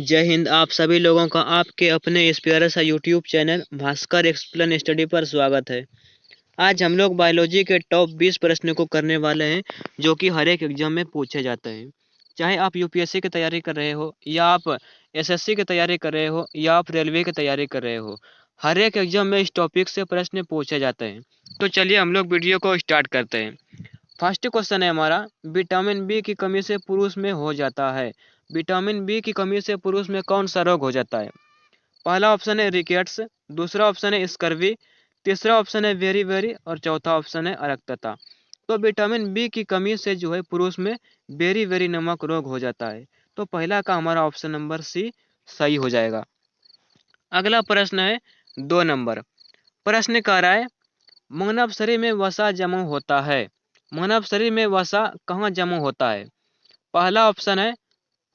जय हिंद। आप सभी लोगों का आपके अपने इस प्यारे सा YouTube channel Bhaskar explain study पर स्वागत है। आज हम लोग बायोलॉजी के टॉप 20 प्रश्नों को करने वाले हैं जो कि हर एक एग्जाम में पूछे जाते हैं। चाहे आप यूपीएससी की तैयारी कर रहे हो या आप एसएससी की तैयारी कर रहे हो या आप रेलवे की तैयारी कर रहे हो, हर एक एग्जाम में इस टॉपिक से प्रश्न पूछे जाते हैं। तो चलिए हम लोग वीडियो को स्टार्ट करते हैं। फर्स्ट क्वेश्चन है हमारा, विटामिन बी की कमी से पुरुष में हो जाता है। विटामिन बी की कमी से पुरुष में कौन सा रोग हो जाता है? पहला ऑप्शन है रिकेट्स, दूसरा ऑप्शन है स्कर्वी, तीसरा ऑप्शन है वेरी वेरी और चौथा ऑप्शन है अरक्तता। तो विटामिन बी की कमी से जो है पुरुष में वेरी वेरी नामक रोग हो जाता है। तो पहला का हमारा ऑप्शन नंबर सी सही हो जाएगा। अगला प्रश्न है 2 नंबर। प्रश्न कह रहा है, मानव शरीर में वसा जमा होता है। मानव शरीर में वसा कहाँ जमा होता है? पहला ऑप्शन है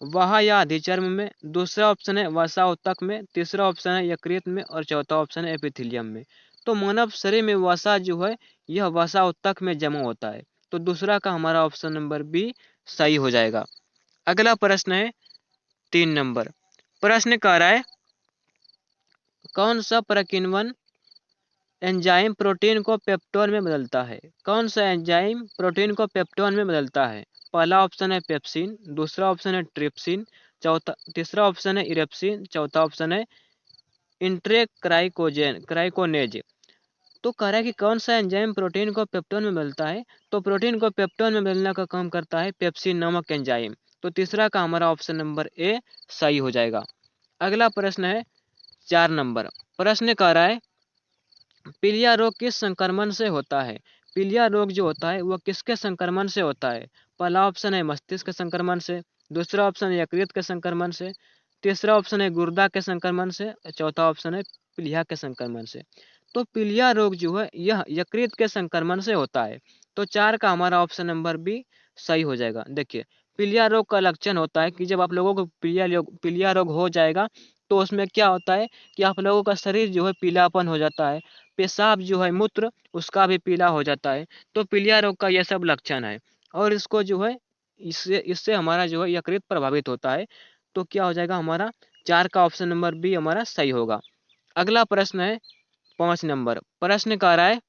वहा या अधिचर्म में, दूसरा ऑप्शन है वसा उत्तक में, तीसरा ऑप्शन है यकृत में और चौथा ऑप्शन है एपिथेलियम में। तो मानव शरीर में वसा जो है यह वसा उत्तक में जमा होता है। तो दूसरा का हमारा ऑप्शन नंबर बी सही हो जाएगा। अगला प्रश्न है 3 नंबर। प्रश्न कह रहा है, कौन सा प्रकीर्णन एंजाइम प्रोटीन को पेप्टोन में बदलता है? कौन सा एंजाइम प्रोटीन को पेप्टोन में बदलता है? पहला ऑप्शन है पेप्सिन, दूसरा ऑप्शन है ट्रिप्सिन, चौथा तीसरा ऑप्शन है इरेप्सिन, चौथा ऑप्शन है इंट्रेक्राइकोजेन क्राइकोनेज। तो कह रहा है कि कौन सा एंजाइम प्रोटीन को पेप्टोन में बदलता है? तो प्रोटीन को पेप्टोन में बदलने का काम करता है पेप्सिन नामक एंजाइम। तो तीसरा का हमारा ऑप्शन नंबर ए सही हो जाएगा। अगला प्रश्न है 4 नंबर। प्रश्न कह रहा है, पीलिया रोग किस संक्रमण से होता है? पीलिया रोग जो होता है वह किसके संक्रमण से होता है? पहला ऑप्शन है मस्तिष्क के संक्रमण से, दूसरा ऑप्शन है यकृत के संक्रमण से, तीसरा ऑप्शन है गुर्दा के संक्रमण से, चौथा ऑप्शन है पीलिया के संक्रमण से। तो पीलिया रोग जो है यह यकृत के संक्रमण से होता है। तो 4 का हमारा ऑप्शन नंबर बी सही हो जाएगा। देखिए, पीलिया रोग का लक्षण होता है कि जब आप लोगों को पीलिया रोग हो जाएगा तो उसमें क्या होता है कि आप लोगों का शरीर जो है पीलापन हो जाता है, पेशाब जो है मूत्र उसका भी पीला हो जाता है। तो पीलिया रोग का यह सब लक्षण है और इसको जो है इससे इससे हमारा जो है यकृत प्रभावित होता है। तो क्या हो जाएगा हमारा 4 का ऑप्शन नंबर बी हमारा सही होगा। अगला प्रश्न है 5 नंबर। प्रश्न कह रहा है,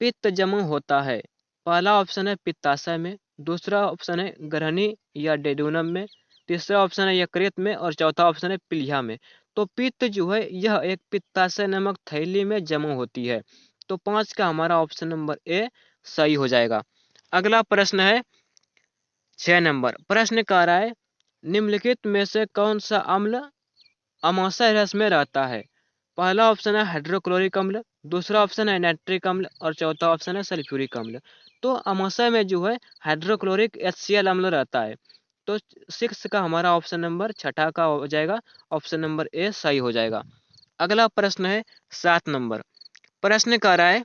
पित्त जमा होता है। पहला ऑप्शन है पित्ताशय में, दूसरा ऑप्शन है ग्रहणी या डेडुनम में, तीसरा ऑप्शन है यकृत में और चौथा ऑप्शन है पीलिया में। तो पित्त जो है यह एक पित्ताशय नामक थैली में जमा होती है। तो 5 का हमारा ऑप्शन नंबर ए सही हो जाएगा। अगला प्रश्न है 6 नंबर। प्रश्न कह रहा है, निम्नलिखित में से कौन सा अम्ल अमाशय रस में रहता है? पहला ऑप्शन है हाइड्रोक्लोरिक अम्ल, दूसरा ऑप्शन है नाइट्रिक अम्ल और चौथा ऑप्शन है सल्फ्यूरिक अम्ल। तो अमाशय में जो है हाइड्रोक्लोरिक HCl अम्ल रहता है। तो 6 का हमारा ऑप्शन नंबर छठा का हो जाएगा, ऑप्शन नंबर ए सही हो जाएगा। अगला प्रश्न है 7 नंबर। प्रश्न कह रहा है,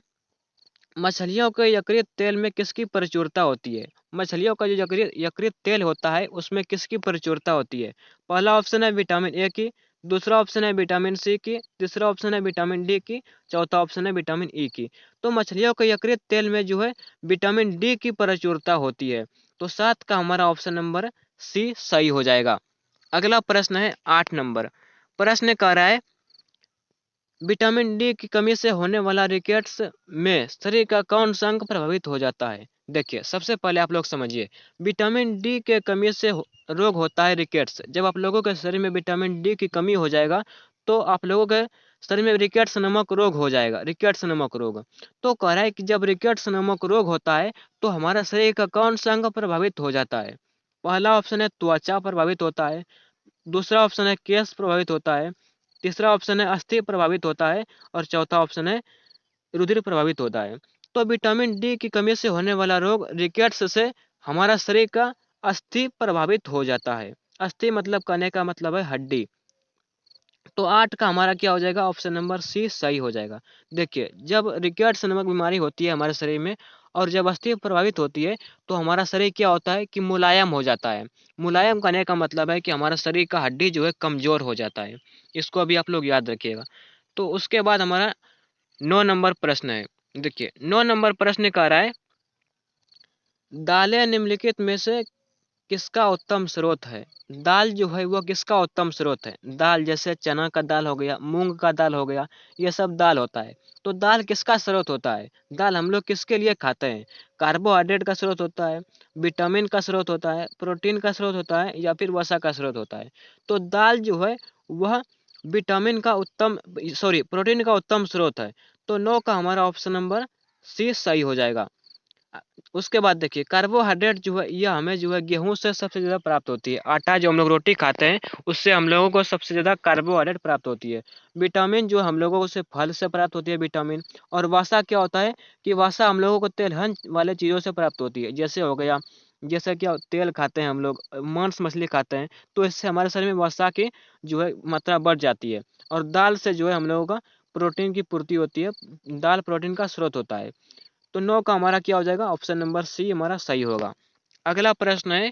मछलियों के यकृत तेल में किसकी प्रचुरता होती है? मछलियों का जो यकृत यकृत तेल होता है उसमें किसकी प्रचुरता होती है? पहला ऑप्शन है विटामिन ए की, दूसरा ऑप्शन है विटामिन सी की, तीसरा ऑप्शन है विटामिन डी की, चौथा ऑप्शन है विटामिन ई की। तो मछलियों के यकृत तेल में जो है विटामिन डी की प्रचुरता होती है। तो 7 का हमारा ऑप्शन नंबर सी सही हो जाएगा। अगला प्रश्न है 8 नंबर। प्रश्न कह रहा है, विटामिन डी की कमी से होने वाला रिकेट्स में शरीर का कौन सा अंग प्रभावित हो जाता है? देखिए, सबसे पहले आप लोग समझिए, विटामिन डी के कमी से रोग होता है रिकेट्स। जब आप लोगों के शरीर में विटामिन डी की कमी हो जाएगा तो आप लोगों के शरीर में रिकेट्स नामक रोग हो जाएगा, रिकेट्स नामक रोग। तो कह रहा है कि जब रिकेट्स नामक रोग होता है तो हमारा शरीर का कौन सा अंग प्रभावित हो जाता है? पहला ऑप्शन है त्वचा प्रभावित होता है, दूसरा ऑप्शन है केश प्रभावित होता है, तीसरा ऑप्शन है अस्थि प्रभावित होता है और चौथा ऑप्शन है रुधिर प्रभावित होता है। तो विटामिन डी की कमी से होने वाला रोग रिकेट्स से हमारा शरीर का अस्थि प्रभावित हो जाता है। अस्थि मतलब कहने का मतलब है हड्डी। तो 8 का हमारा क्या हो जाएगा, ऑप्शन नंबर सी सही हो जाएगा। देखिए, जब रिकेट्स नामक बीमारी होती है हमारे शरीर में और जब अस्थि प्रभावित होती है तो हमारा शरीर क्या होता है कि मुलायम हो जाता है। मुलायम कहने का मतलब है कि हमारा शरीर का हड्डी जो है कमजोर हो जाता है। इसको अभी आप लोग याद रखिएगा। तो उसके बाद हमारा 9 नंबर प्रश्न है। देखिए, 9 नंबर प्रश्न कह रहा है, दालें निम्नलिखित में से किसका उत्तम स्रोत है? दाल जो है वो किसका उत्तम स्रोत है? दाल जैसे चना का दाल हो गया, मूंग का दाल हो गया, ये सब दाल होता है। तो दाल किसका स्रोत होता है? दाल हम लोग किसके लिए खाते हैं? कार्बोहाइड्रेट का स्रोत होता है, विटामिन का स्रोत होता है, प्रोटीन का स्रोत होता है, या फिर वसा का स्रोत होता है। तो दाल जो है वह विटामिन का उत्तम सॉरी प्रोटीन का उत्तम स्रोत है। तो 9 का हमारा ऑप्शन नंबर सी सही हो जाएगा। अ, उसके बाद देखिए कार्बोहाइड्रेट जो है यह हमें जो है गेहूं से सबसे ज़्यादा प्राप्त होती है। आटा जो हम लोग रोटी खाते हैं उससे हम लोगों को सबसे ज़्यादा कार्बोहाइड्रेट प्राप्त होती है। विटामिन जो हम लोगों को से फल से प्राप्त होती है विटामिन। और वसा क्या होता है कि वसा हम लोगों को तेलहन वाले चीज़ों से प्राप्त होती है। जैसे हो गया, जैसे क्या तेल खाते हैं हम लोग, मांस मछली खाते हैं, तो इससे हमारे शरीर में वसा की जो है मात्रा बढ़ जाती है। और दाल से जो है हम लोगों का प्रोटीन की पूर्ति होती है। दाल प्रोटीन का स्रोत होता है। तो 9 का हमारा क्या हो जाएगा? ऑप्शन नंबर सी हमारा सही होगा। अगला प्रश्न है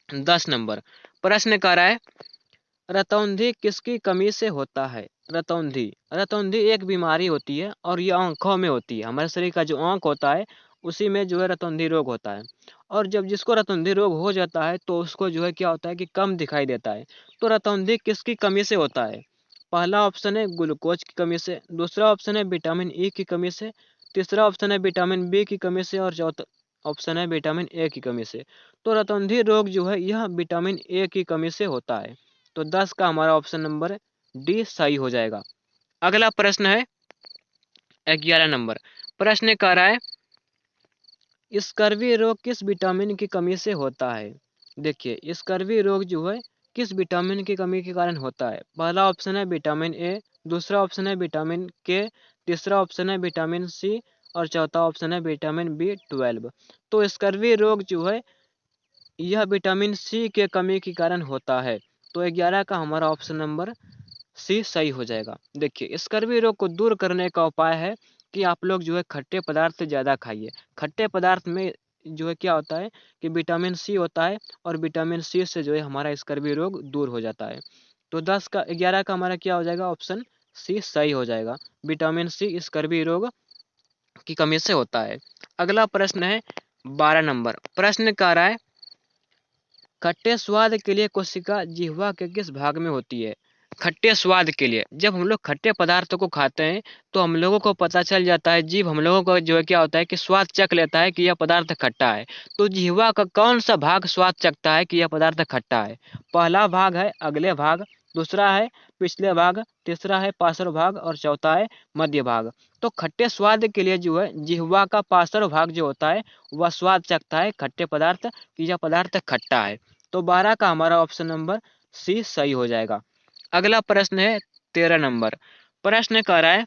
10 नंबर। प्रश्न कह रहा है रतौंधी किसकी कमी से होता है? रतौंधी रतौंधी एक बीमारी होती है और ये आंखों में होती है। हमारे शरीर का जो आंख होता है उसी में जो है रतौंधी रोग होता है। और जब जिसको रतौंधी रोग हो जाता है तो उसको जो है क्या होता है कि कम दिखाई देता है। तो रतौंधी किसकी कमी से होता है? पहला ऑप्शन है ग्लूकोज की कमी से, दूसरा ऑप्शन है विटामिन ई की कमी से, तीसरा ऑप्शन है विटामिन बी की कमी से, और चौथा ऑप्शन है विटामिन ए की कमी से। तो रतौंधी रोग जो है यह विटामिन ए की कमी से होता है। तो 10 का हमारा ऑप्शन नंबर डी सही हो जाएगा। अगला प्रश्न है 11 नंबर। प्रश्न कह रहा है स्कर्वी रोग किस विटामिन की कमी से होता है? देखिए स्कर्वी रोग जो है किस विटामिन की कमी के कारण होता है? पहला ऑप्शन है विटामिन ए, दूसरा ऑप्शन है विटामिन के, तीसरा ऑप्शन है विटामिन सी, और चौथा ऑप्शन है विटामिन बी 12। तो स्कर्वी रोग जो है यह विटामिन सी के कमी के कारण होता है। तो 11 का हमारा ऑप्शन नंबर सी सही हो जाएगा। देखिए स्कर्वी रोग को दूर करने का उपाय है कि आप लोग जो है खट्टे पदार्थ ज़्यादा खाइए। खट्टे पदार्थ में जो है क्या होता है कि विटामिन सी होता है, और विटामिन सी से जो है हमारा स्कर्वी रोग दूर हो जाता है। तो 11 का हमारा क्या हो जाएगा? ऑप्शन सी सही हो जाएगा। विटामिन सी स्कर्वी रोग की कमी से होता है। अगला प्रश्न है 12 नंबर। प्रश्न कह रहा है खट्टे स्वाद के लिए कोशिका जिह्वा के किस भाग में होती है? खट्टे स्वाद के लिए जब हम लोग खट्टे पदार्थों को खाते हैं तो हम लोगों को पता चल जाता है, जीभ हम लोगों को जो है क्या होता है कि स्वाद चख लेता है कि यह पदार्थ खट्टा है। तो जिह्वा का कौन सा भाग स्वाद चखता है कि यह पदार्थ खट्टा है? पहला भाग है अगले भाग, दूसरा है पिछले भाग, तीसरा है पार्श्व भाग, और चौथा है मध्य भाग। तो खट्टे स्वाद के लिए जो है जिह्वा का पार्श्व भाग जो होता है वह स्वाद चखता है खट्टे पदार्थ कि यह पदार्थ खट्टा है। तो 12 का हमारा ऑप्शन नंबर सी सही हो जाएगा। अगला प्रश्न है 13 नंबर। प्रश्न कह रहा है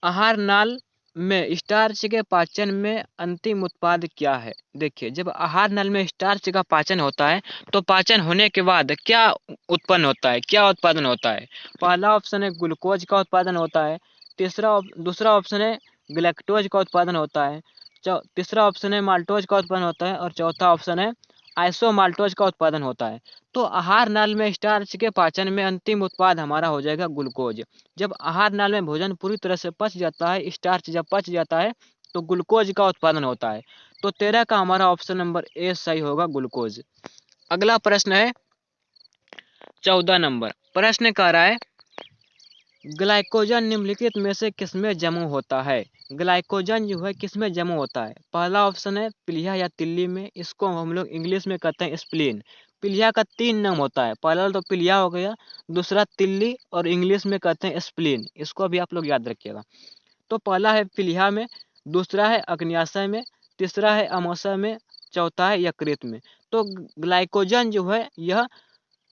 आहार नाल में स्टार्च के पाचन में अंतिम उत्पाद क्या है? देखिए जब आहार नाल में स्टार्च का पाचन होता है तो पाचन होने के बाद क्या उत्पन्न होता है, क्या उत्पादन होता है? पहला ऑप्शन है ग्लूकोज का उत्पादन होता है, दूसरा ऑप्शन है ग्लैक्टोज का उत्पादन होता है, तीसरा ऑप्शन है माल्टोज का उत्पादन होता है, और चौथा ऑप्शन है आइसोमाल्टोज का उत्पादन होता है। तो आहार नाल में स्टार्च के पाचन में अंतिम उत्पाद हमारा हो जाएगा ग्लूकोज। जब आहार नाल में भोजन पूरी तरह से पच जाता है, स्टार्च जब पच जाता है तो ग्लूकोज का उत्पादन होता है। तो 13 का हमारा ऑप्शन नंबर ए सही होगा, ग्लूकोज। अगला प्रश्न है 14 नंबर। प्रश्न कह रहा है ग्लाइकोजन निम्नलिखित में से किसमें जमा होता है? ग्लाइकोजन जो है किसमें जमा होता है? पहला ऑप्शन है पीलिया या तिल्ली में, इसको हम लोग इंग्लिश में कहते हैं स्प्लीन। पीलिया का 3 नाम होता है, पहला तो पीलिया हो गया, दूसरा तिल्ली, और इंग्लिश में कहते हैं स्प्लीन। इसको भी आप लोग याद रखिएगा। तो पहला है पीलिया में, दूसरा है अग्न्याशय में, तीसरा है अमाशय में, चौथा है यकृत में। तो ग्लाइकोजन जो है यह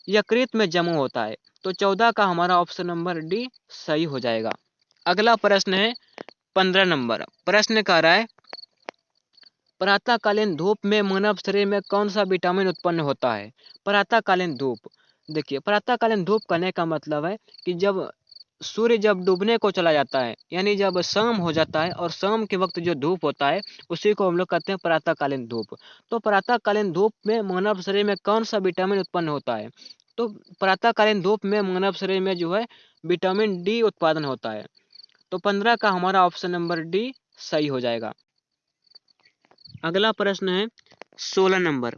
यकृत में जमा होता है। तो 14 का हमारा ऑप्शन नंबर डी सही हो जाएगा। अगला प्रश्न है 15 नंबर। प्रश्न कह रहा है प्रातःकालीन धूप में मानव शरीर में कौन सा विटामिन उत्पन्न होता है? प्रातःकालीन धूप, देखिए प्रातःकालीन धूप कहने का मतलब है कि जब सूर्य जब डूबने को चला जाता है, यानी जब शाम हो जाता है और शाम के वक्त जो धूप होता है उसी को हम लोग कहते हैं प्रातःकालीन धूप। तो प्रातःकालीन धूप में मानव शरीर में कौन सा विटामिन उत्पन्न होता है? तो प्रातःकालीन धूप में मानव शरीर में जो है विटामिन डी उत्पादन होता है। तो 15 का हमारा ऑप्शन नंबर डी सही हो जाएगा। अगला प्रश्न है 16 नंबर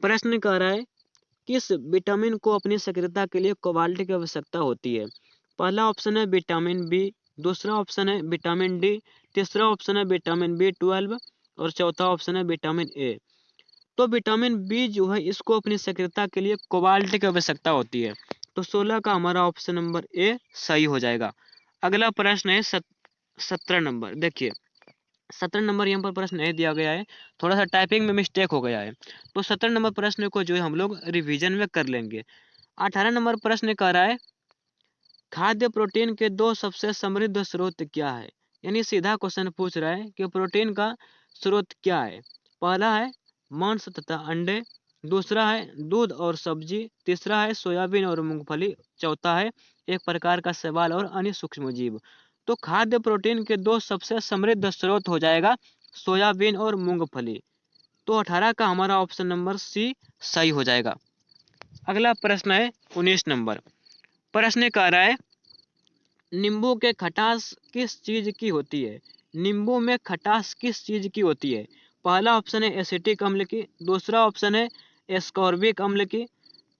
प्रश्न कह रहा है किस विटामिन को अपनी सक्रियता के लिए कोबाल्ट की आवश्यकता होती है। पहला ऑप्शन है विटामिन बी, दूसरा ऑप्शन है विटामिन डी, तीसरा ऑप्शन है विटामिन बी 12 और चौथा ऑप्शन है विटामिन ए। तो विटामिन बी जो है इसको अपनी सक्रियता के लिए कोबाल्ट की आवश्यकता होती है। तो 16 का हमारा ऑप्शन नंबर ए सही हो जाएगा। अगला प्रश्न है 17 नंबर। देखिए 17 नंबर यहाँ पर प्रश्न नहीं दिया गया है, थोड़ा सा टाइपिंग में मिस्टेक हो गया है। तो 17 नंबर प्रश्न को जो है हम लोग रिवीजन में कर लेंगे। 18 नंबर प्रश्न कह रहा है खाद्य प्रोटीन के दो सबसे समृद्ध स्रोत क्या है। यानी सीधा क्वेश्चन पूछ रहा है कि प्रोटीन का स्रोत क्या है। पहला है मांस तथा अंडे, दूसरा है दूध और सब्जी, तीसरा है सोयाबीन और मूंगफली, चौथा है एक प्रकार का शैवाल और अन्य सूक्ष्मजीव। तो खाद्य प्रोटीन के दो सबसे समृद्ध स्रोत हो जाएगा सोयाबीन और मूंगफली। तो 18 का हमारा ऑप्शन नंबर सी सही हो जाएगा। अगला प्रश्न है 19 नंबर। प्रश्न कह रहा है नींबू के खटास किस चीज की होती है। नींबू में खटास किस चीज की होती है। पहला ऑप्शन है एसिटिक अम्ल की, दूसरा ऑप्शन है एस्कॉर्बिक अम्ल की,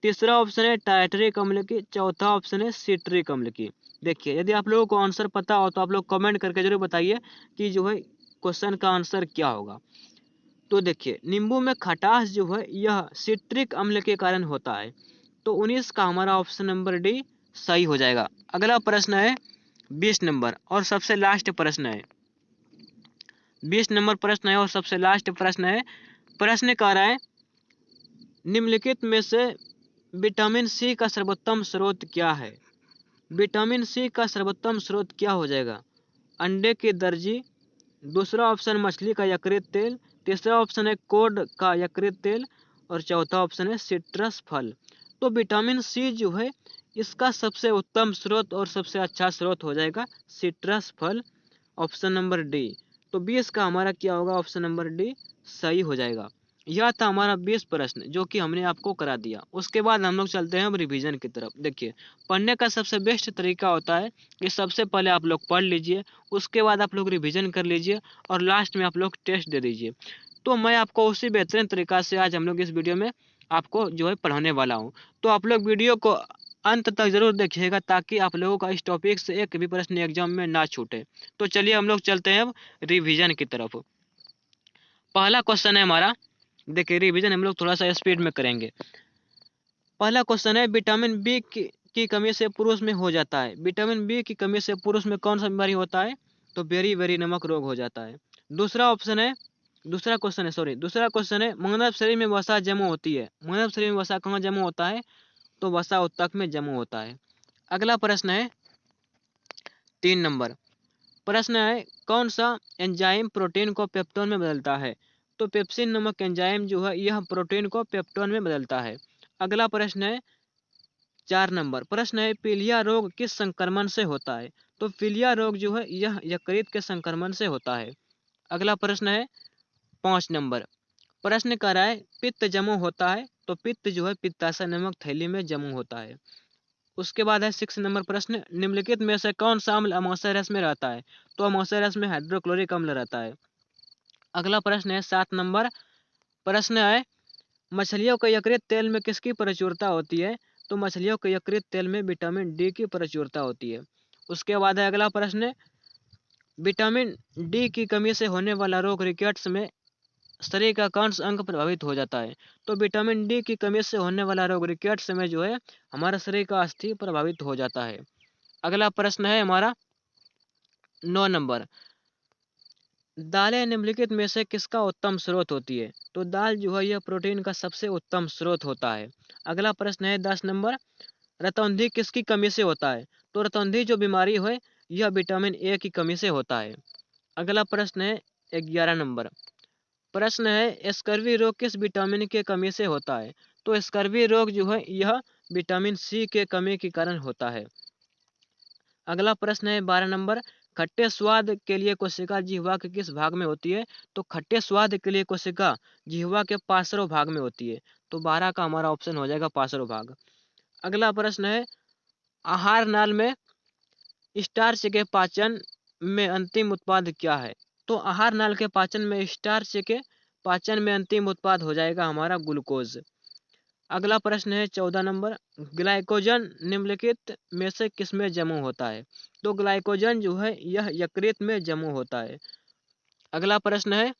तीसरा ऑप्शन है टाइटरिक अम्ल की, चौथा ऑप्शन है सिट्रिक अम्ल की। देखिए यदि आप लोगों को आंसर पता हो तो आप लोग कमेंट करके जरूर बताइए कि जो है क्वेश्चन का आंसर क्या होगा। तो देखिए नींबू में खटास जो है यह सिट्रिक अम्ल के कारण होता है। तो 19 का हमारा ऑप्शन नंबर डी सही हो जाएगा। अगला प्रश्न है 20 नंबर और सबसे लास्ट प्रश्न है। 20 नंबर प्रश्न है और सबसे लास्ट प्रश्न है। प्रश्न कह रहा है निम्नलिखित में से विटामिन सी का सर्वोत्तम स्रोत क्या है। विटामिन सी का सर्वोत्तम स्रोत क्या हो जाएगा। अंडे की दर्जी, दूसरा ऑप्शन मछली का यकृत तेल, तीसरा ऑप्शन है कोड का यकृत तेल और चौथा ऑप्शन है सिट्रस फल। तो विटामिन सी जो है इसका सबसे उत्तम स्रोत और सबसे अच्छा स्रोत हो जाएगा सिट्रस फल, ऑप्शन नंबर डी। तो 20 का हमारा क्या होगा ऑप्शन नंबर डी सही हो जाएगा। यह था हमारा 20 प्रश्न जो कि हमने आपको करा दिया। उसके बाद हम लोग चलते हैं अब रिवीजन की तरफ। देखिए पढ़ने का सबसे बेस्ट तरीका होता है कि सबसे पहले आप लोग पढ़ लीजिए, उसके बाद आप लोग रिवीजन कर लीजिए और लास्ट में आप लोग टेस्ट दे दीजिए। तो मैं आपको उसी बेहतरीन तरीका से आज हम लोग इस वीडियो में आपको जो है पढ़ाने वाला हूँ। तो आप लोग वीडियो को अंत तक जरूर देखिएगा ताकि आप लोगों का इस टॉपिक से एक भी प्रश्न एग्जाम में ना छूटे। तो चलिए हम लोग चलते हैं अब रिवीजन की तरफ। पहला क्वेश्चन है हमारा। देखिए रिवीजन हम लोग थोड़ा सा स्पीड में करेंगे। पहला क्वेश्चन है विटामिन बी की कमी से पुरुष में हो जाता है। विटामिन बी की कमी से पुरुष में कौन सा बीमारी होता है। तो बेरी बेरी नमक रोग हो जाता है। दूसरा ऑप्शन है दूसरा क्वेश्चन है मानव शरीर में वसा जमा होती है। मानव शरीर में वसा कहाँ जमा होता है। तो वसा उत्तक में जमा होता है। अगला प्रश्न है 3 नंबर। प्रश्न है कौन सा एंजाइम प्रोटीन को पेप्टोन में बदलता है। तो पेप्सिन नामक एंजाइम जो है यह प्रोटीन को पेप्टोन में बदलता है। अगला प्रश्न है 4 नंबर। प्रश्न है पीलिया रोग किस संक्रमण से होता है। तो पीलिया रोग जो है यह यकृत के संक्रमण से होता है। अगला प्रश्न है 5 नंबर। प्रश्न कर रहा है पित्त जमो होता है। तो पित्त जो है पित्ताशय नामक थैली में जमो होता है। उसके बाद है 6 नंबर प्रश्न निम्नलिखित में से कौन सा अम्ल अमाशय रस में रहता है। तो अमाशय रस में हाइड्रोक्लोरिक अम्ल रहता है। अगला प्रश्न है 7 नंबर। प्रश्न है मछलियों के यकृत तेल में किसकी प्रचुरता होती है। तो मछलियों के यकृत तेल में विटामिन डी की प्रचुरता होती है। उसके बाद है अगला प्रश्न विटामिन डी की कमी से होने वाला रोग रिकेट्स में शरीर का कौन सा अंग प्रभावित हो जाता है। तो विटामिन डी की कमी से होने वाला रोग रिकेट्स में जो है हमारा शरीर का अस्थि प्रभावित हो जाता है। अगला प्रश्न है हमारा 9 नंबर। दालें निम्नलिखित में से किसका उत्तम स्रोत होती है। तो दाल जो है यह प्रोटीन का सबसे उत्तम स्रोत होता है। अगला प्रश्न है 10 नंबर। रतौंधी किसकी कमी से होता है। तो रतौंधी जो बीमारी है यह विटामिन ए की कमी से होता है। अगला प्रश्न है 11 नंबर। प्रश्न है स्कर्वी रोग किस विटामिन के कमी से होता है। तो स्कर्वी रोग जो है यह विटामिन सी के कमी के कारण होता है। अगला प्रश्न है 12 नंबर। खट्टे स्वाद के लिए कोशिका जिह्वा के किस भाग में होती है। तो खट्टे स्वाद के लिए कोशिका जिह्वा के पार्श्व भाग में होती है। तो 12 का हमारा ऑप्शन हो जाएगा पार्श्व भाग। अगला प्रश्न है आहार नाल में स्टार्च के पाचन में अंतिम उत्पाद क्या है। तो आहार नाल के पाचन में स्टार्च के पाचन में अंतिम उत्पाद हो जाएगा हमारा ग्लूकोज। अगला प्रश्न है 14 नंबर, ग्लाइकोजन निम्नलिखित में से किसमें जमा होता है? तो ग्लाइकोजन जो है यह यकृत में जमा होता है। अगला प्रश्न है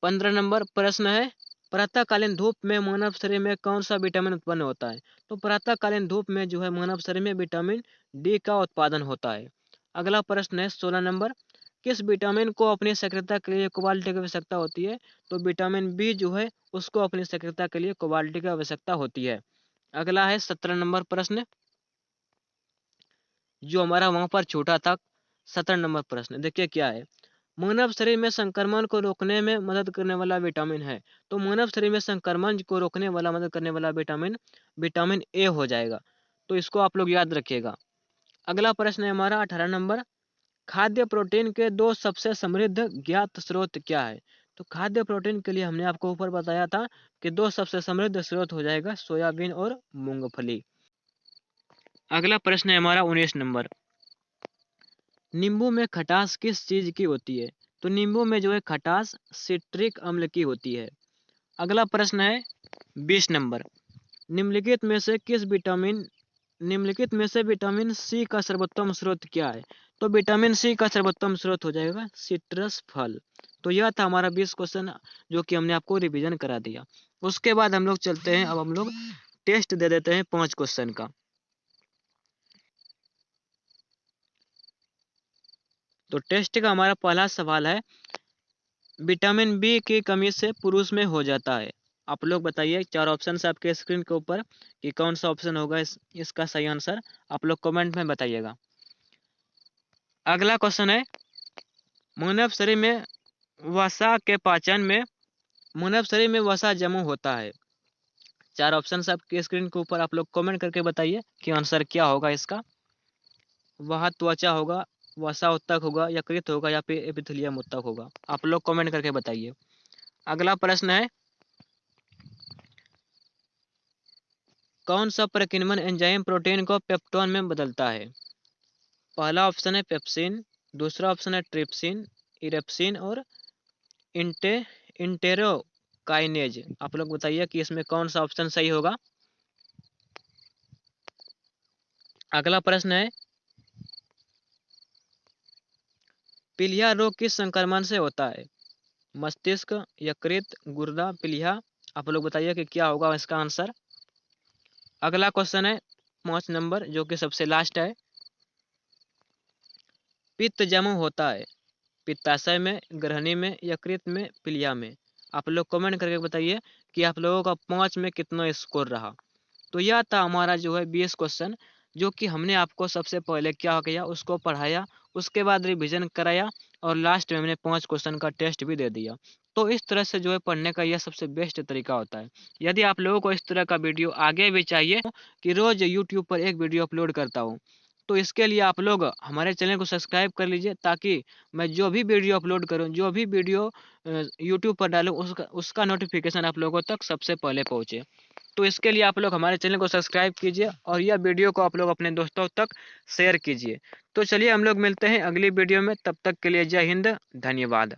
15 नंबर प्रश्न है, प्रातःकालीन धूप में मानव शरीर में कौन सा विटामिन उत्पन्न होता है? तो प्रातःकालीन धूप में जो है मानव शरीर में विटामिन डी का उत्पादन होता है। अगला प्रश्न है 16 नंबर, किस विटामिन को अपनी सक्रियता के लिए कोबाल्ट की आवश्यकता होती है? तो विटामिन बी जो है उसको अपनी सक्रियता के लिए कोबाल्ट की आवश्यकता होती है। अगला है 17 नंबर प्रश्न, जो हमारा वहां पर छोटा था। 17 नंबर प्रश्न देखिए क्या है, मानव शरीर में संक्रमण को रोकने में मदद करने वाला विटामिन है। तो मानव शरीर में संक्रमण को रोकने वाला मदद करने वाला विटामिन विटामिन ए हो जाएगा। तो इसको आप लोग याद रखिएगा। अगला प्रश्न है हमारा 18 नंबर, खाद्य प्रोटीन के दो सबसे समृद्ध ज्ञात स्रोत क्या है? तो खाद्य प्रोटीन के लिए हमने आपको ऊपर बताया था कि दो सबसे समृद्ध स्रोत हो जाएगा सोयाबीन और मूंगफली। अगला प्रश्न है हमारा 19 नंबर, नींबू में खटास किस चीज की होती है? तो नींबू में जो है खटास सिट्रिक अम्ल की होती है। अगला प्रश्न है 20 नंबर, निम्नलिखित में से किस विटामिन निम्नलिखित में से विटामिन सी का सर्वोत्तम स्रोत क्या है? तो विटामिन सी का सर्वोत्तम स्रोत हो जाएगा सिट्रस फल। तो यह था हमारा 20 क्वेश्चन जो कि हमने आपको रिवीजन करा दिया। उसके बाद हम लोग चलते हैं, अब हम लोग टेस्ट दे देते हैं 5 क्वेश्चन का। तो टेस्ट का हमारा पहला सवाल है, विटामिन बी की कमी से पुरुष में हो जाता है। आप लोग बताइए, 4 ऑप्शन है आपके स्क्रीन के ऊपर कि कौन सा ऑप्शन होगा इसका सही आंसर। आप लोग कमेंट में बताइएगा। अगला क्वेश्चन है, मानव शरीर में वसा के पाचन में मानव शरीर में वसा जमा होता है। 4 ऑप्शन आपके स्क्रीन के ऊपर, आप लोग कमेंट करके बताइए कि आंसर क्या होगा इसका। वह त्वचा होगा, वसा उत्तक होगा, यकृत होगा या फिर एपिथेलियम उत्तक होगा। आप लोग कमेंट करके बताइए। अगला प्रश्न है, कौन सा प्रकीर्णन एंजाइम प्रोटीन को पेप्टोन में बदलता है? पहला ऑप्शन है पेप्सिन, दूसरा ऑप्शन है ट्रिप्सिन, इरेप्सिन और इंटे इंटेरोकाइनेज। आप लोग बताइए कि इसमें कौन सा ऑप्शन सही होगा। अगला प्रश्न है, पीलिया रोग किस संक्रमण से होता है? मस्तिष्क, यकृत, गुर्दा, पीलिया। आप लोग बताइए कि क्या होगा इसका आंसर। अगला क्वेश्चन है 5 नंबर, जो कि सबसे लास्ट है, पित्त जमा होता है पित्ताशय में, ग्रहणी में, यकृत में, पीलिया में। आप लोग कमेंट करके बताइए कि आप लोगों का 5 में कितना स्कोर रहा। तो यह था हमारा जो है 20 क्वेश्चन, जो कि हमने आपको सबसे पहले क्या किया उसको पढ़ाया, उसके बाद रिवीजन कराया और लास्ट में हमने 5 क्वेश्चन का टेस्ट भी दे दिया। तो इस तरह से जो है पढ़ने का यह सबसे बेस्ट तरीका होता है। यदि आप लोगों को इस तरह का वीडियो आगे भी चाहिए कि रोज यूट्यूब पर एक वीडियो अपलोड करता हूँ, तो इसके लिए आप लोग हमारे चैनल को सब्सक्राइब कर लीजिए, ताकि मैं जो भी वीडियो अपलोड करूं, जो भी वीडियो यूट्यूब पर डालूं, उसका नोटिफिकेशन आप लोगों तक सबसे पहले पहुंचे। तो इसके लिए आप लोग हमारे चैनल को सब्सक्राइब कीजिए और यह वीडियो को आप लोग अपने दोस्तों तक शेयर कीजिए। तो चलिए हम लोग मिलते हैं अगली वीडियो में, तब तक के लिए जय हिंद, धन्यवाद।